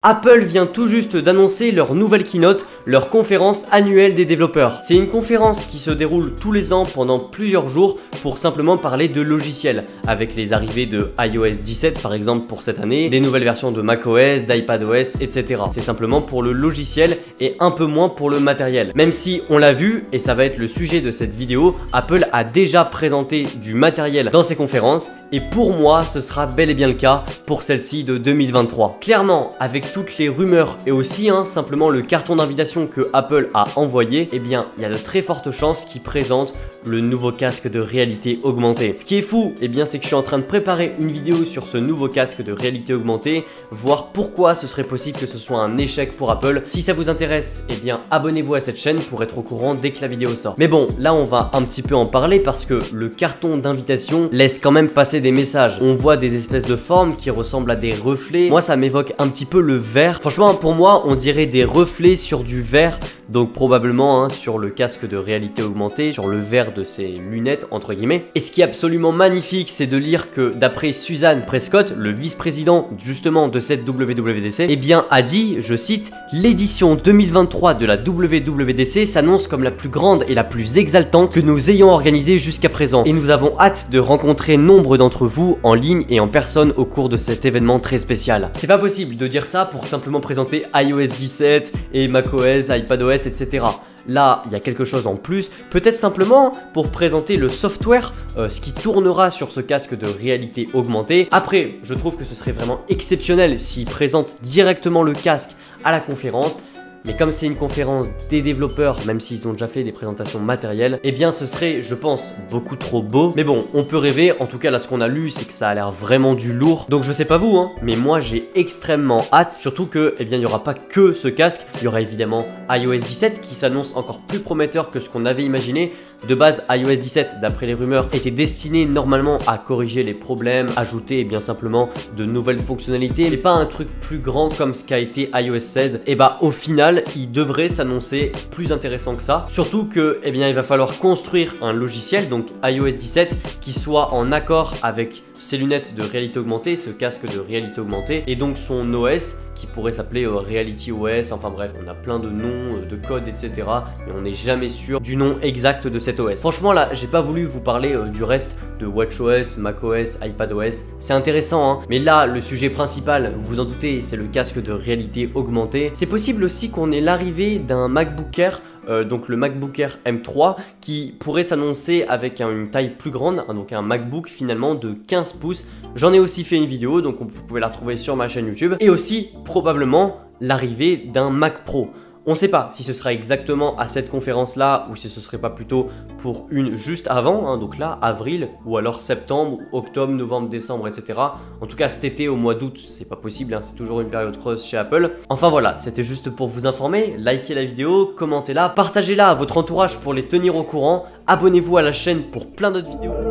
Apple vient tout juste d'annoncer leur nouvelle keynote, leur conférence annuelle des développeurs. C'est une conférence qui se déroule tous les ans pendant plusieurs jours pour simplement parler de logiciels, avec les arrivées de iOS 17 par exemple pour cette année, des nouvelles versions de macOS, d'iPadOS, etc. C'est simplement pour le logiciel et un peu moins pour le matériel. Même si on l'a vu, et ça va être le sujet de cette vidéo, Apple a déjà présenté du matériel dans ses conférences, et pour moi ce sera bel et bien le cas pour celle-ci de 2023. Clairement, avec toutes les rumeurs et aussi simplement le carton d'invitation que Apple a envoyé, eh bien il y a de très fortes chances qu'ils présentent le nouveau casque de réalité augmentée. Ce qui est fou, eh bien c'est que je suis en train de préparer une vidéo sur ce nouveau casque de réalité augmentée, voir pourquoi ce serait possible que ce soit un échec pour Apple. Si ça vous intéresse, eh bien abonnez-vous à cette chaîne pour être au courant dès que la vidéo sort. Mais bon, là on va un petit peu en parler parce que le carton d'invitation laisse quand même passer des messages. On voit des espèces de formes qui ressemblent à des reflets. Moi ça m'évoque un petit peu le verre. Franchement pour moi on dirait des reflets sur du verre, donc probablement sur le casque de réalité augmentée, sur le verre de ses lunettes entre guillemets. Et ce qui est absolument magnifique, c'est de lire que d'après Suzanne Prescott, le vice-président justement de cette WWDC, eh bien a dit, je cite, l'édition 2023 de la WWDC s'annonce comme la plus grande et la plus exaltante que nous ayons organisée jusqu'à présent, et nous avons hâte de rencontrer nombre d'entre vous en ligne et en personne au cours de cet événement très spécial. C'est pas possible de dire ça pour simplement présenter iOS 17 et macOS, iPadOS, etc. Là, il y a quelque chose en plus, peut-être simplement pour présenter le software, ce qui tournera sur ce casque de réalité augmentée. Après, je trouve que ce serait vraiment exceptionnel s'ils présentent directement le casque à la conférence. Mais comme c'est une conférence des développeurs, même s'ils ont déjà fait des présentations matérielles, eh bien ce serait, je pense, beaucoup trop beau. Mais bon, on peut rêver. En tout cas, là, ce qu'on a lu, c'est que ça a l'air vraiment du lourd. Donc je sais pas vous, mais moi j'ai extrêmement hâte. Surtout que, eh bien, il n'y aura pas que ce casque. Il y aura évidemment iOS 17 qui s'annonce encore plus prometteur que ce qu'on avait imaginé. De base, iOS 17, d'après les rumeurs, était destiné normalement à corriger les problèmes, ajouter bien simplement de nouvelles fonctionnalités, mais pas un truc plus grand comme ce qu'a été iOS 16. Et bah au final, il devrait s'annoncer plus intéressant que ça. Surtout que, eh bien, il va falloir construire un logiciel, donc iOS 17, qui soit en accord avec ses lunettes de réalité augmentée, ce casque de réalité augmentée, et donc son OS qui pourrait s'appeler Reality OS. Enfin bref, on a plein de noms, de codes, etc. Mais on n'est jamais sûr du nom exact de cet OS. Franchement là, j'ai pas voulu vous parler du reste de WatchOS, macOS, iPadOS. C'est intéressant, mais là, le sujet principal, vous vous en doutez, c'est le casque de réalité augmentée. C'est possible aussi qu'on ait l'arrivée d'un MacBook Air, donc le MacBook Air M3 qui pourrait s'annoncer avec une taille plus grande, donc un MacBook finalement de 15 pouces. J'en ai aussi fait une vidéo, donc vous pouvez la retrouver sur ma chaîne YouTube. Et aussi probablement l'arrivée d'un Mac Pro. On ne sait pas si ce sera exactement à cette conférence-là ou si ce serait pas plutôt pour une juste avant, donc là, avril, ou alors septembre, ou octobre, novembre, décembre, etc. En tout cas, cet été, au mois d'août, c'est pas possible, c'est toujours une période creuse chez Apple. Enfin voilà, c'était juste pour vous informer. Likez la vidéo, commentez-la, partagez-la à votre entourage pour les tenir au courant. Abonnez-vous à la chaîne pour plein d'autres vidéos.